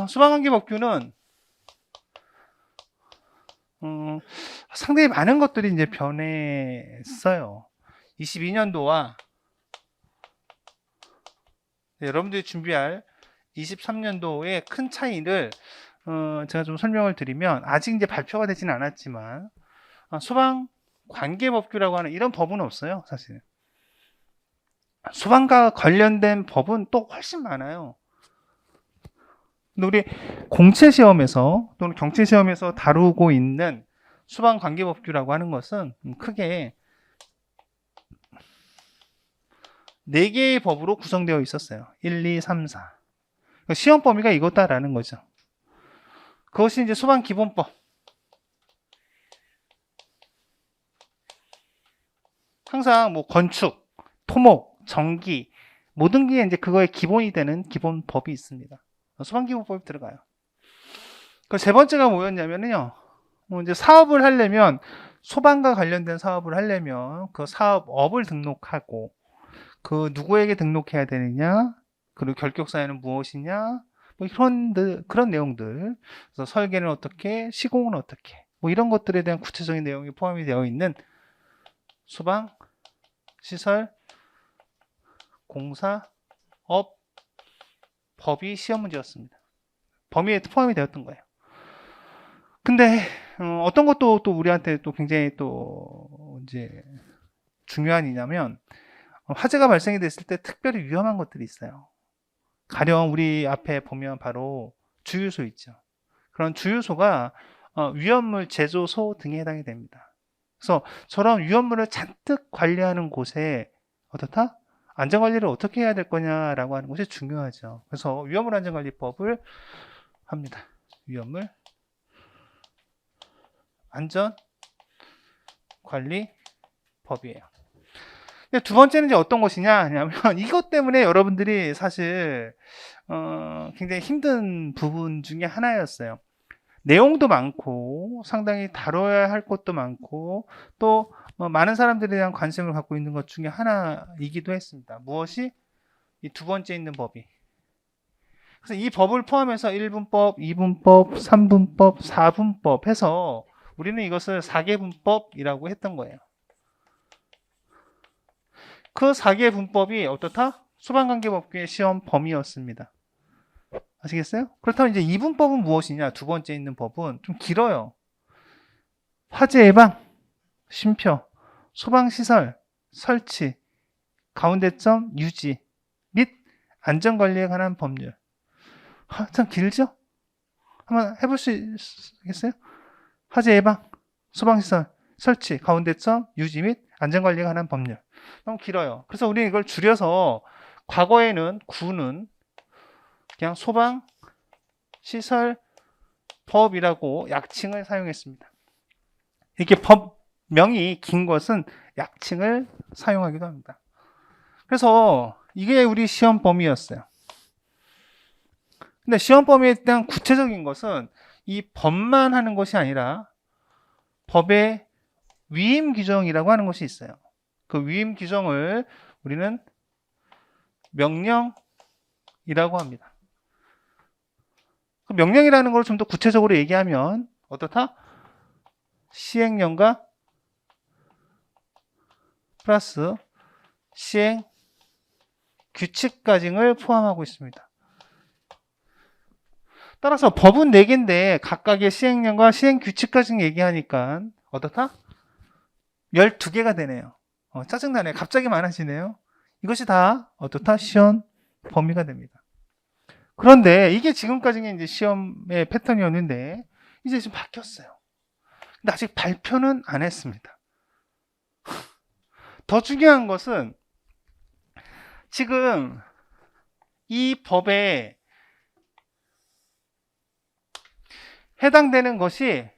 소방관계법규는 상당히 많은 것들이 이제 변했어요. 22년도와 여러분들이 준비할 23년도의 큰 차이를 제가 좀 설명을 드리면, 아직 이제 발표가 되지는 않았지만 소방관계법규라고 하는 이런 법은 없어요. 사실 소방과 관련된 법은 또 훨씬 많아요. 근데 우리 공채시험에서 또는 경채시험에서 다루고 있는 소방관계법규라고 하는 것은 크게 4개의 법으로 구성되어 있었어요. 1, 2, 3, 4. 시험 범위가 이거다라는 거죠. 그것이 이제 소방기본법. 항상 뭐 건축, 토목, 전기, 모든 게 이제 그거의 기본이 되는 기본법이 있습니다. 소방기본법이 들어가요. 그 세 번째가 뭐였냐면요. 이제 사업을 하려면, 소방과 관련된 사업을 하려면 그 사업업을 등록하고, 그 누구에게 등록해야 되느냐, 그리고 결격사유는 무엇이냐, 뭐 그런 내용들. 그래서 설계는 어떻게, 시공은 어떻게, 뭐 이런 것들에 대한 구체적인 내용이 포함이 되어 있는 소방, 시설, 공사, 업, 법이 시험 문제였습니다. 범위에 포함이 되었던 거예요. 근데 어떤 것도 또 우리한테 또 굉장히 또 이제 중요한 이냐면, 화재가 발생이 됐을 때 특별히 위험한 것들이 있어요. 가령 우리 앞에 보면 바로 주유소 있죠. 그런 주유소가 위험물 제조소 등에 해당이 됩니다. 그래서 저런 위험물을 잔뜩 관리하는 곳에 어떻다? 안전관리를 어떻게 해야 될 거냐라고 하는 것이 중요하죠. 그래서 위험물 안전관리법을 합니다. 위험물 안전관리법이에요. 두 번째는 이제 어떤 것이냐 하냐면, 이것 때문에 여러분들이 사실 굉장히 힘든 부분 중에 하나였어요. 내용도 많고 상당히 다뤄야 할 것도 많고, 또 많은 사람들에 대한 관심을 갖고 있는 것 중에 하나이기도 했습니다. 무엇이? 이 두 번째 있는 법이. 그래서 이 법을 포함해서 1분법, 2분법, 3분법, 4분법 해서 우리는 이것을 4개분법이라고 했던 거예요. 그 4개 분법이 어떻다? 소방관계법규의 시험 범위였습니다. 아시겠어요? 그렇다면 이제 2분법은 무엇이냐? 두 번째 있는 법은 좀 길어요. 화재 예방, 쉼표, 소방시설, 설치, 가운데점 유지 및 안전관리에 관한 법률. 참 길죠? 한번 해볼 수 있겠어요? 화재 예방, 소방시설, 설치, 가운데점 유지 및 안전관리에 관한 법률. 너무 길어요. 그래서 우리는 이걸 줄여서, 과거에는 구는 그냥 소방, 시설, 법이라고 약칭을 사용했습니다. 이렇게 법명이 긴 것은 약칭을 사용하기도 합니다. 그래서 이게 우리 시험 범위였어요. 근데 시험 범위에 대한 구체적인 것은 이 법만 하는 것이 아니라 법의 위임 규정이라고 하는 것이 있어요. 그 위임 규정을 우리는 명령이라고 합니다. 그 명령이라는 걸 좀 더 구체적으로 얘기하면 어떻다? 시행령과 플러스 시행 규칙까지를 포함하고 있습니다. 따라서 법은 4개인데 각각의 시행령과 시행 규칙까지 얘기하니까 어떻다? 12개가 되네요. 짜증나네. 갑자기 많아지네요. 이것이 다 어떻다? 시험 범위가 됩니다. 그런데 이게 지금까지는 이제 시험의 패턴이었는데, 이제 지금 바뀌었어요. 근데 아직 발표는 안 했습니다. 더 중요한 것은 지금 이 법에 해당되는 것이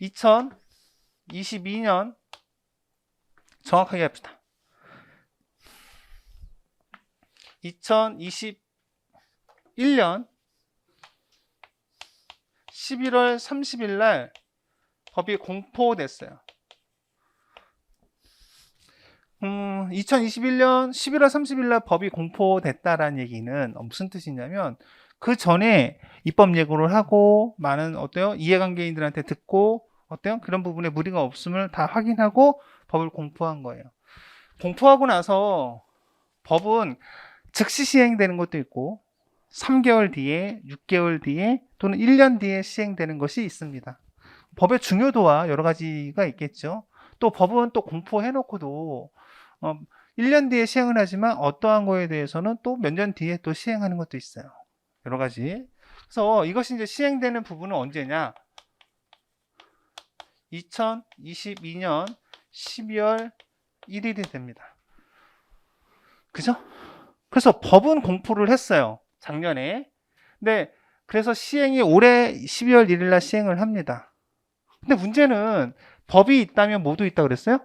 2022년, 정확하게 합시다. 2021년 11월 30일 날 법이 공포됐어요. 2021년 11월 30일 날 법이 공포됐다라는 얘기는 무슨 뜻이냐면, 그 전에 입법 예고를 하고 많은 어때요? 이해관계인들한테 듣고 어때요? 그런 부분에 무리가 없음을 다 확인하고 법을 공포한 거예요. 공포하고 나서 법은 즉시 시행되는 것도 있고 3개월 뒤에, 6개월 뒤에 또는 1년 뒤에 시행되는 것이 있습니다. 법의 중요도와 여러 가지가 있겠죠. 또 법은 또 공포해놓고도 1년 뒤에 시행을 하지만 어떠한 거에 대해서는 또 몇 년 뒤에 또 시행하는 것도 있어요. 여러 가지. 그래서 이것이 이제 시행되는 부분은 언제냐? 2022년 12월 1일이 됩니다. 그죠? 그래서 법은 공포를 했어요. 작년에. 근데 그래서 시행이 올해 12월 1일 날 시행을 합니다. 근데 문제는 법이 있다면 뭐도 있다 그랬어요?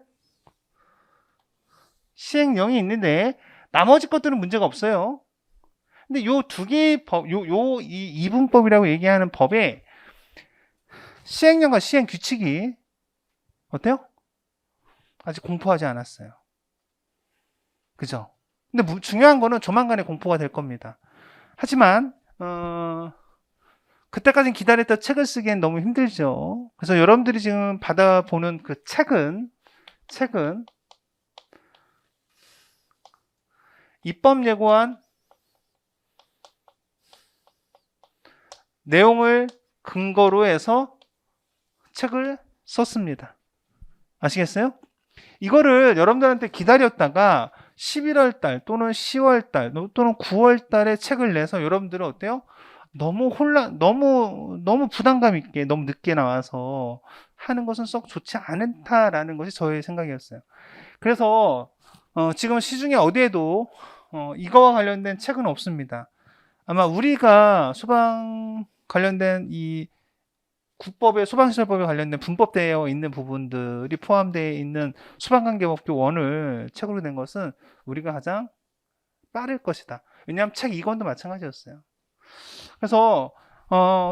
시행령이 있는데 나머지 것들은 문제가 없어요. 근데 요 두 개의 법, 이 이분법이라고 얘기하는 법에 시행령과 시행 규칙이 어때요? 아직 공포하지 않았어요. 그죠? 근데 중요한 거는 조만간에 공포가 될 겁니다. 하지만 그때까지 기다렸던 책을 쓰기엔 너무 힘들죠. 그래서 여러분들이 지금 받아보는 그 책은 입법 예고안 내용을 근거로 해서 책을 썼습니다. 아시겠어요? 이거를 여러분들한테 기다렸다가 11월 달 또는 10월 달 또는 9월 달에 책을 내서 여러분들은 어때요? 너무 부담감 있게 너무 늦게 나와서 하는 것은 썩 좋지 않다라는 것이 저의 생각이었어요. 그래서 지금 시중에 어디에도 이거와 관련된 책은 없습니다. 아마 우리가 소방 관련된 이 국법의 소방시설법에 관련된 분법되어 있는 부분들이 포함되어 있는 소방관계법규 1을 책으로 낸 것은 우리가 가장 빠를 것이다. 왜냐하면 책 2권도 마찬가지였어요. 그래서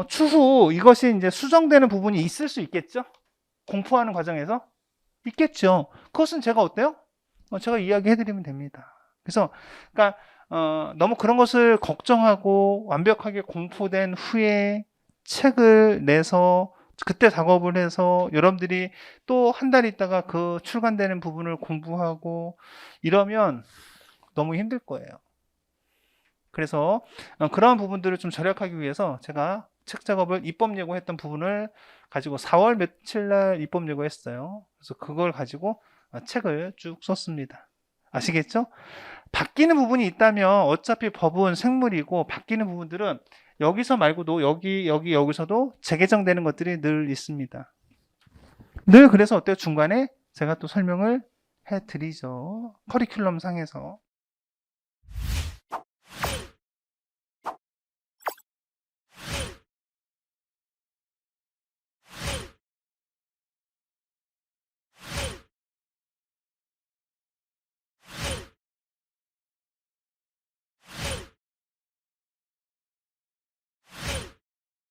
추후 이것이 이제 수정되는 부분이 있을 수 있겠죠? 공포하는 과정에서 있겠죠. 그것은 제가 어때요? 제가 이야기해드리면 됩니다. 그래서 그러니까 너무 그런 것을 걱정하고 완벽하게 공포된 후에 책을 내서 그때 작업을 해서 여러분들이 또 한 달 있다가 그 출간되는 부분을 공부하고 이러면 너무 힘들 거예요. 그래서 그러한 부분들을 좀 절약하기 위해서 제가 책 작업을 입법 예고했던 부분을 가지고 4월 며칠 날 입법 예고했어요. 그래서 그걸 가지고 책을 쭉 썼습니다. 아시겠죠? 바뀌는 부분이 있다면 어차피 법은 생물이고 바뀌는 부분들은 여기서 말고도 여기서도 재개정되는 것들이 늘 있습니다. 늘 그래서 어때요? 중간에 제가 또 설명을 해드리죠. 커리큘럼 상에서.